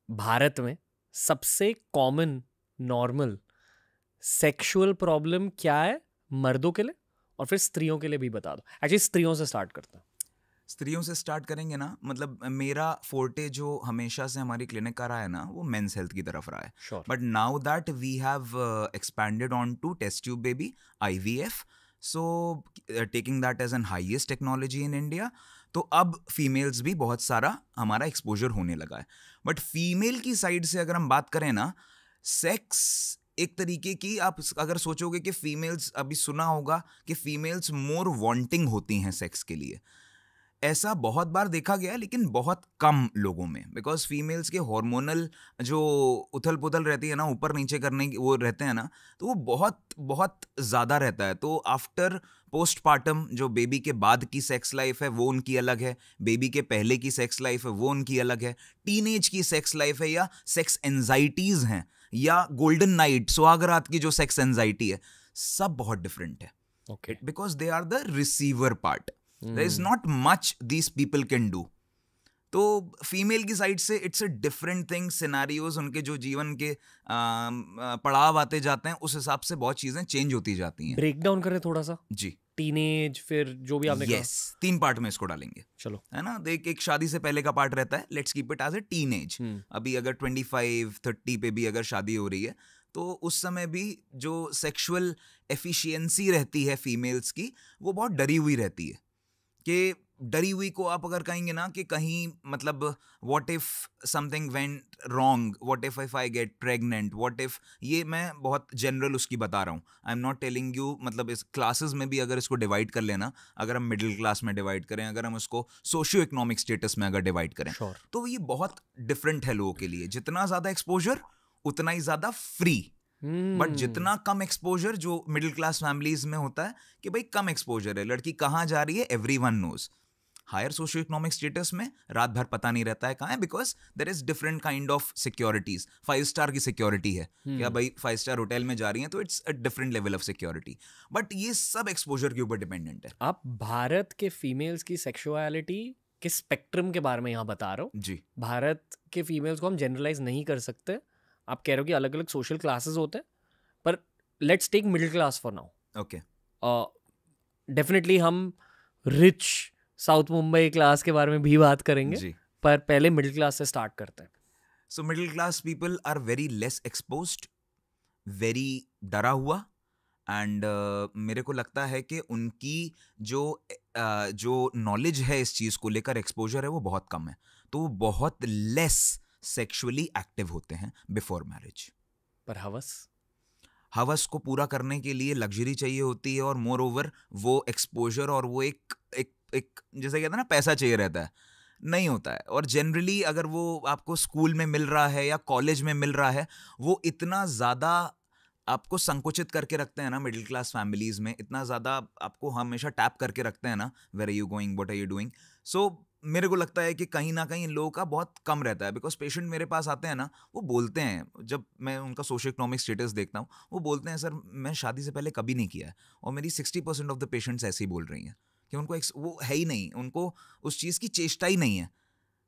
भारत में सबसे common normal sexual problem क्या है मर्दों के लिए, और फिर स्त्रियों के लिए भी बता दो। एक्चुअली स्त्रियों से स्टार्ट करते हैं। स्त्रियों से स्टार्ट करेंगे ना, मतलब मेरा फोर्टे जो हमेशा से हमारी क्लिनिक का रहा है ना, वो मेंस हेल्थ की तरफ रहा है। Sure. But now that we have expanded on to test tube baby, IVF, so taking that as an highest technology in India. तो अब फीमेल्स भी बहुत सारा हमारा एक्सपोजर होने लगा है। बट फीमेल की साइड से अगर हम बात करें ना, सेक्स एक तरीके की, आप अगर सोचोगे कि फीमेल्स, अभी सुना होगा कि फीमेल्स मोर वांटिंग होती हैं सेक्स के लिए, ऐसा बहुत बार देखा गया है लेकिन बहुत कम लोगों में, बिकॉज फीमेल्स के हार्मोनल जो उथल पुथल रहती है ना, ऊपर नीचे करने की वो रहते हैं ना, तो वो बहुत बहुत ज़्यादा रहता है। तो आफ्टर पोस्टपार्टम जो बेबी के बाद की सेक्स लाइफ है वो उनकी अलग है, बेबी के पहले की सेक्स लाइफ है वो उनकी अलग है, टीनेज की सेक्स लाइफ है, या सेक्स एंजाइटीज़ हैं, या गोल्डन नाइट सुहागरात की जो सेक्स एंजाइटी है, सब बहुत डिफरेंट है। Okay. Because they are the receiver part, there is not much these people can do. तो फीमेल की साइड से it's a different thing, scenarios उनके जो जीवन के पड़ाव आते जाते हैं, उस हिसाब से बहुत चीजें चेंज होती जाती हैं। ब्रेक डाउन करें थोड़ा सा। जी, टीनेज, फिर जो भी आपने यस, 3 पार्ट में इसको डालेंगे, चलो। है ना। देख, एक शादी से पहले का पार्ट रहता है, let's keep it as a teenage. अभी अगर 25-30 पे भी अगर शादी हो रही है, तो उस समय भी जो सेक्सुअल एफिशिएंसी रहती है फीमेल्स की, वो बहुत डरी हुई रहती है। कि डरी हुई को आप अगर कहेंगे ना कि कहीं, मतलब what if something went wrong, what if I get pregnant, what if, ये मैं बहुत जनरल उसकी बता रहा हूँ। आई एम नॉट टेलिंग यू, मतलब इस क्लासेस में भी अगर इसको डिवाइड कर लेना, अगर हम मिडिल क्लास में डिवाइड करें, अगर हम उसको सोशियो इकोनॉमिक स्टेटस में अगर डिवाइड करें, श्योर। तो ये बहुत डिफरेंट है लोगों के लिए। जितना ज़्यादा एक्सपोजर उतना ही ज़्यादा फ्री, बट जितना कम एक्सपोजर जो मिडिल क्लास फैमिलीज में होता है कि भाई कम एक्सपोजर है, लड़की कहाँ जा रही है everyone knows. Higher socio economic status में रात भर पता नहीं रहता है कहाँ है, because there is different kind of securities. 5 star की सिक्योरिटी है, क्या भाई 5 स्टार होटल में जा रही है, तो it's a different level of security. But ये सब एक्सपोजर के ऊपर डिपेंडेंट है। आप भारत के फीमेल्स की सेक्सुअलिटी के स्पेक्ट्रम के बारे में यहाँ बता रहे हो। जी, भारत के फीमेल्स को हम जनरलाइज नहीं कर सकते। आप कह रहे हो कि अलग अलग सोशल क्लासेस होते हैं, पर let's take middle class for now. Okay, definitely हम रिच साउथ मुंबई क्लास के बारे में भी बात करेंगे, जी। पर पहले मिडिल क्लास से स्टार्ट करते हैं। So middle class people are very less exposed, very डरा हुआ, एंड मेरे को लगता है कि उनकी जो नॉलेज है इस चीज़ को लेकर, एक्सपोजर है, वो बहुत कम है। तो वो बहुत लेस सेक्सुअली एक्टिव होते हैं बिफोर मैरिज। पर हवस को पूरा करने के लिए लग्जरी चाहिए होती है, और मोर ओवर वो एक्सपोजर और वो एक एक एक जैसे कहते हैं ना, पैसा चाहिए रहता है, नहीं होता है। और जनरली अगर वो आपको स्कूल में मिल रहा है या कॉलेज में मिल रहा है, वो इतना ज़्यादा आपको संकुचित करके रखते हैं ना, मिडिल क्लास फैमिलीज में इतना ज़्यादा आपको हमेशा टैप करके रखते हैं ना, where are you going, what are you doing. So मेरे को लगता है कि कहीं ना कहीं इन लोगों का बहुत कम रहता है, बिकॉज पेशेंट मेरे पास आते हैं ना, वो बोलते हैं, जब मैं उनका सोशो इकोनॉमिक स्टेटस देखता हूँ, वो बोलते हैं सर मैं शादी से पहले कभी नहीं किया है। और मेरी 60% ऑफ द पेशेंट्स ऐसे ही बोल रही हैं कि उनको वो है ही नहीं, उनको उस चीज़ की चेष्टा ही नहीं है,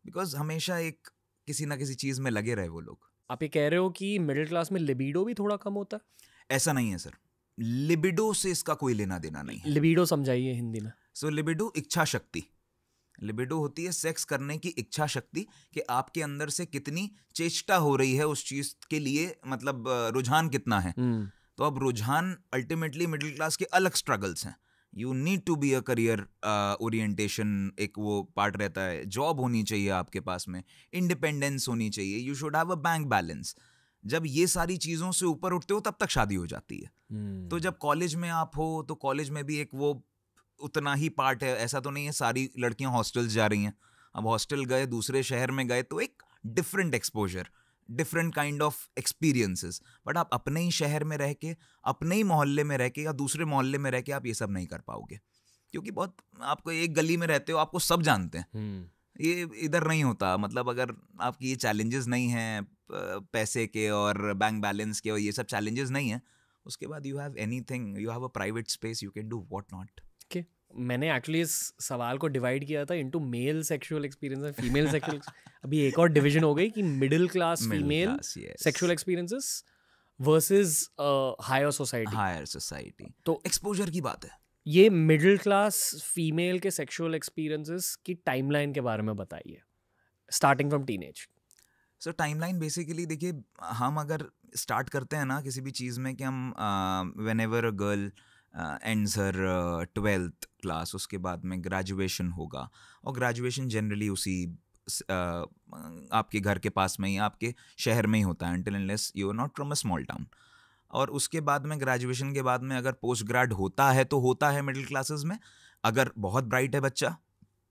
बिकॉज हमेशा एक किसी ना किसी चीज़ में लगे रहे वो लोग। आप ये कह रहे हो कि मिडिल क्लास में लिबिडो भी थोड़ा कम होता है? ऐसा नहीं है सर, लिबिडो से इसका कोई लेना देना नहीं है। लिबिडो समझाइए हिंदी में। सो लिबिडो इच्छा शक्ति, लिबिडो होती है सेक्स करने की इच्छा शक्ति, कि आपके अंदर से कितनी चेष्टा हो रही है उस चीज के लिए, मतलब रुझान कितना है। तो अब रुझान अल्टीमेटली मिडिल क्लास के अलग स्ट्रगल्स हैं। You need to be a career orientation, एक वो पार्ट रहता है, जॉब होनी चाहिए आपके पास में, इंडिपेंडेंस होनी चाहिए, you should have a bank balance. जब ये सारी चीज़ों से ऊपर उठते हो तब तक शादी हो जाती है। तो जब कॉलेज में आप हो, तो कॉलेज में भी एक वो उतना ही पार्ट है, ऐसा तो नहीं है सारी लड़कियां हॉस्टल्स जा रही हैं। अब हॉस्टल गए, दूसरे शहर में गए, तो एक different exposure, different kind of experiences. But आप अपने ही शहर में रह के, अपने ही मोहल्ले में रह के, या दूसरे मोहल्ले में रह के आप ये सब नहीं कर पाओगे, क्योंकि बहुत आपको एक गली में रहते हो, आपको सब जानते हैं। ये इधर नहीं होता। मतलब अगर आपकी ये चैलेंजेस नहीं हैं पैसे के और बैंक बैलेंस के, और ये सब चैलेंजेस नहीं है, उसके बाद you have anything, you have a private space, you can do what not. Okay, मैंने एक्चुअली इस सवाल को डिवाइड किया था into male sexual experience and female sexual. अभी एक और डिवीजन हो गई कि middle class female sexual experiences versus higher society. Higher society तो एक्सपोजर की बात है। ये मिडिल क्लास फीमेल के सेक्सुअल एक्सपीरियंसेस की टाइमलाइन के बारे में बताइए, starting from teenage. So timeline basically देखिए, हम अगर स्टार्ट करते हैं ना किसी भी चीज़ में कि हम when ever a girl ends her 12th class, उसके बाद में ग्रेजुएशन होगा, और ग्रेजुएशन जनरली उसी आपके घर के पास में ही, आपके शहर में ही होता है, until unless you are not from a small town। और उसके बाद में ग्रेजुएशन के बाद में अगर पोस्ट ग्रेड होता है तो होता है मिडिल क्लासेस में। अगर बहुत ब्राइट है बच्चा,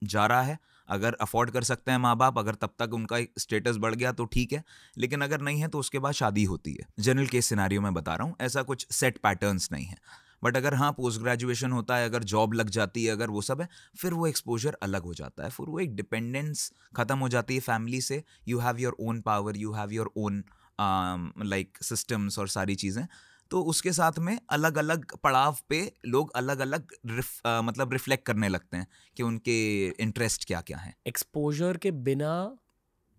जा रहा है, अगर अफोर्ड कर सकते हैं माँ बाप, अगर तब तक उनका स्टेटस बढ़ गया तो ठीक है, लेकिन अगर नहीं है तो उसके बाद शादी होती है। जनरल केस सिनारियो में बता रहा हूँ, ऐसा कुछ सेट पैटर्न्स नहीं है। बट अगर हाँ पोस्ट ग्रेजुएशन होता है, अगर जॉब लग जाती है, अगर वो सब है, फिर वो एक्सपोजर अलग हो जाता है, फिर वो एक डिपेंडेंस खत्म हो जाती है फैमिली से। You have your own power, you have your own like systems और सारी चीज़ें। तो उसके साथ में अलग अलग पड़ाव पे लोग अलग अलग मतलब रिफ्लेक्ट करने लगते हैं कि उनके इंटरेस्ट क्या क्या हैं। एक्सपोजर के बिना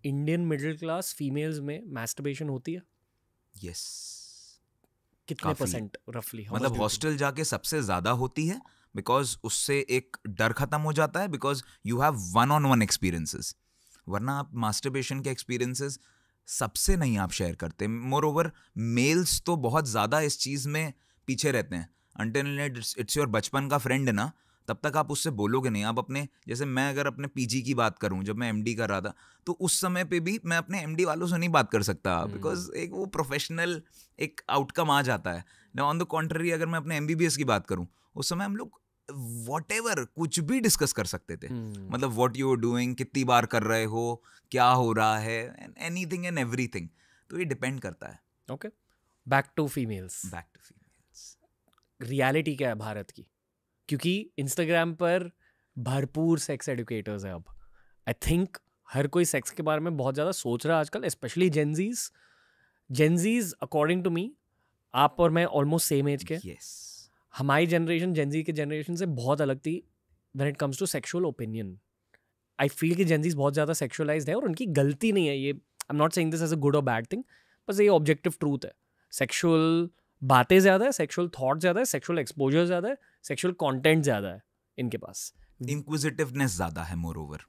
इंडियन मिडिल क्लास फीमेल्स में मैस्टरबेशन होती है? यस। कितने परसेंट रफली? मतलब हॉस्टल जाके सबसे ज़्यादा होती है, बिकॉज उससे एक डर खत्म हो जाता है, because you have one on one experiences. वरना आप मास्टरबेशन के एक्सपीरियंसेस सबसे नहीं आप शेयर करते। मोर ओवर मेल्स तो बहुत ज़्यादा इस चीज़ में पीछे रहते हैं। अंटिल इट्स योर बचपन का फ्रेंड ना, तब तक आप उससे बोलोगे नहीं। आप अपने, जैसे मैं अगर अपने पीजी की बात करूं, जब मैं एमडी कर रहा था, तो उस समय पे भी मैं अपने एमडी वालों से नहीं बात कर सकता, बिकॉज एक वो प्रोफेशनल एक आउटकम आ जाता है ना। ऑन द कॉन्ट्ररी अगर मैं अपने एमबीबीएस की बात करूं, उस समय हम लोग व्हाटएवर कुछ भी डिस्कस कर सकते थे। मतलब व्हाट यू आर डूइंग, कितनी बार कर रहे हो, क्या हो रहा है, एनीथिंग एंड एवरीथिंग। तो ये डिपेंड करता है। Okay, back to females. Reality क्या है भारत की? क्योंकि इंस्टाग्राम पर भरपूर सेक्स एडुकेटर्स हैं अब। आई थिंक हर कोई सेक्स के बारे में बहुत ज़्यादा सोच रहा है आजकल, especially Gen Zs according to me, आप और मैं ऑलमोस्ट सेम एज के। हमारी जनरेशन जेनजी के जनरेशन से बहुत अलग थी when it comes to sexual opinion. I feel कि जेनजीज बहुत ज़्यादा सेक्सुअलाइज्ड है, और उनकी गलती नहीं है ये। I am not saying this as a good और बैड थिंग, बस ये ऑब्जेक्टिव ट्रूथ है। सेक्सुअल बातें ज़्यादा है, सेक्सुअल थॉट ज़्यादा है, सेक्सुअल एक्सपोजर ज़्यादा है, सेक्सुअल कंटेंट ज़्यादा है इनके पास। इंक्विजिटिवनेस ज़्यादा है मोर ओवर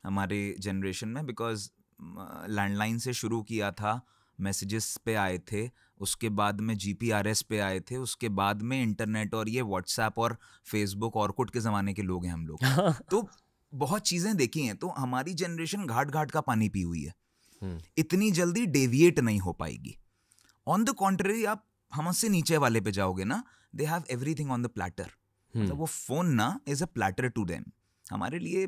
हमारे जनरेशन में, बिकॉज लैंडलाइन से शुरू किया था, मैसेजेस पे आए थे, उसके बाद में जीपीआरएस पे आए थे, उसके बाद में इंटरनेट और ये व्हाट्सएप और फेसबुक ऑर्कुट के ज़माने के लोग हैं हम लोग। तो बहुत चीज़ें देखी हैं। तो हमारी जनरेशन घाट घाट का पानी पी हुई है, इतनी जल्दी डेविएट नहीं हो पाएगी। ऑन द कॉन्ट्ररी आप हमसे नीचे वाले पे जाओगे ना, they have everything on the platter. मतलब वो फोन ना is a platter to them. हमारे लिए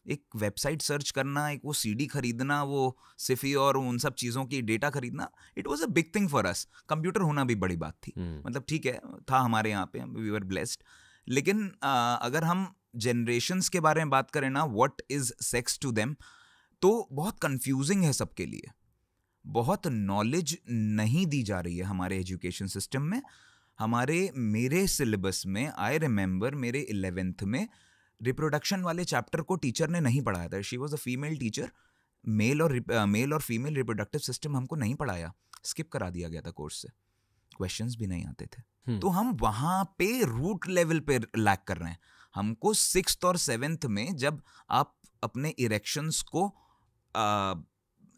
एक वेबसाइट सर्च करना, एक वो सीडी खरीदना, वो सिफी और उन सब चीज़ों की डेटा खरीदना, it was a big thing for us. Computer होना भी बड़ी बात थी। मतलब ठीक है, था हमारे यहाँ पे, वी वर ब्लेस्ड। लेकिन अगर हम जनरेशन्स के बारे में बात करें ना, what is sex to them, तो बहुत कंफ्यूजिंग है सबके लिए। बहुत नॉलेज नहीं दी जा रही है हमारे एजुकेशन सिस्टम में। मेरे सिलेबस में आई रिमेंबर मेरे 11th में रिप्रोडक्शन वाले चैप्टर को टीचर ने नहीं पढ़ाया था। She was a female teacher. Male और फीमेल रिप्रोडक्टिव सिस्टम हमको नहीं पढ़ाया, स्किप करा दिया गया था कोर्स से, क्वेश्चंस भी नहीं आते थे। तो हम वहाँ पे रूट लेवल पे लैक कर रहे हैं। हमको 6th और 7th में जब आप अपने इरेक्शंस को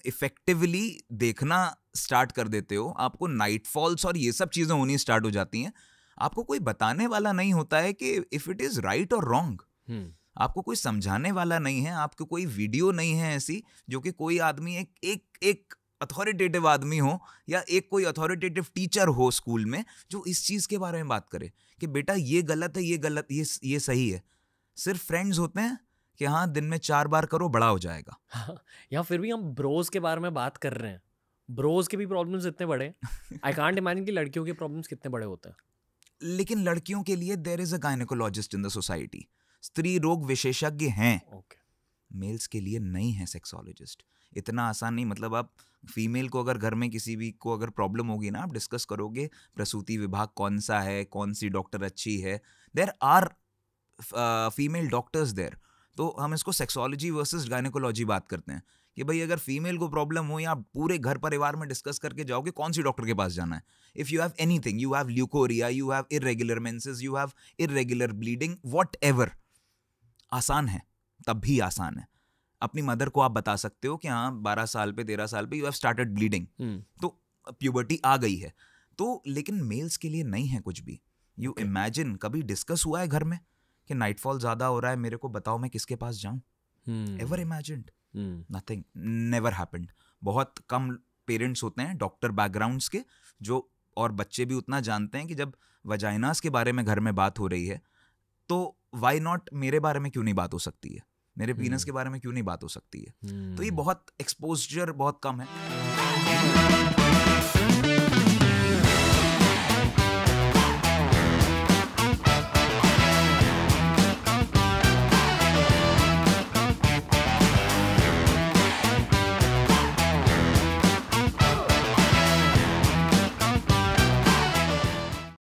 इफेक्टिवली देखना स्टार्ट कर देते हो, आपको नाइट फॉल्स और ये सब चीज़ें होनी स्टार्ट हो जाती हैं, आपको कोई बताने वाला नहीं होता है कि इफ़ इट इज़ राइट और रॉन्ग। आपको कोई समझाने वाला नहीं है, आपको कोई वीडियो नहीं है ऐसी जो कि कोई आदमी एक अथॉरिटेटिव आदमी हो, या एक कोई अथॉरिटेटिव टीचर हो स्कूल में जो इस चीज़ के बारे में बात करे कि बेटा ये गलत है, ये गलत, ये सही है। सिर्फ फ्रेंड्स होते हैं कि हाँ दिन में 4 बार करो, बड़ा हो जाएगा। या फिर भी हम ब्रोज के बारे में बात कर रहे हैं। ब्रोज के भी प्रॉब्लम्स इतने बड़े हैं। आई कांट इमेजिन कि लड़कियों के प्रॉब्लम्स कितने बड़े होते हैं। लेकिन लड़कियों के लिए there is a gynaecologist in the society, स्त्री रोग विशेषज्ञ हैं। मेल्स के लिए नहीं है सेक्सोलॉजिस्ट। इतना आसान नहीं। मतलब आप फीमेल को अगर घर में किसी भी को अगर प्रॉब्लम होगी ना, आप डिस्कस करोगे प्रसूति विभाग कौन सा है, कौन सी डॉक्टर अच्छी है, there are female doctors there. तो हम इसको सेक्सोलॉजी वर्सेस गायनेकोलॉजी बात करते हैं कि भाई अगर फीमेल को प्रॉब्लम हो या पूरे घर परिवार में डिस्कस करके जाओगे कौन सी डॉक्टर के पास जाना है। If you have anything, you have leucorrhoea, you have irregular menses, you have irregular bleeding, what ever, आसान है, तब भी आसान है। अपनी मदर को आप बता सकते हो कि हाँ 12 साल पे 13 साल पे यू हैव स्टार्टेड ब्लीडिंग, तो प्यूबर्टी आ गई है। तो लेकिन मेल्स के लिए नहीं है कुछ भी। यू इमेजिन, कभी डिस्कस हुआ है घर में कि नाइटफॉल ज्यादा हो रहा है, मेरे को बताओ मैं किसके पास जाऊं? Ever imagined? Nothing, never happened. बहुत कम पेरेंट्स होते हैं डॉक्टर बैकग्राउंड्स के जो, और बच्चे भी उतना जानते हैं कि जब वजाइनास के बारे में घर में बात हो रही है तो व्हाई नॉट मेरे बारे में क्यों नहीं बात हो सकती है, मेरे पीनस के बारे में क्यों नहीं बात हो सकती है। तो ये बहुत एक्सपोजर बहुत कम है।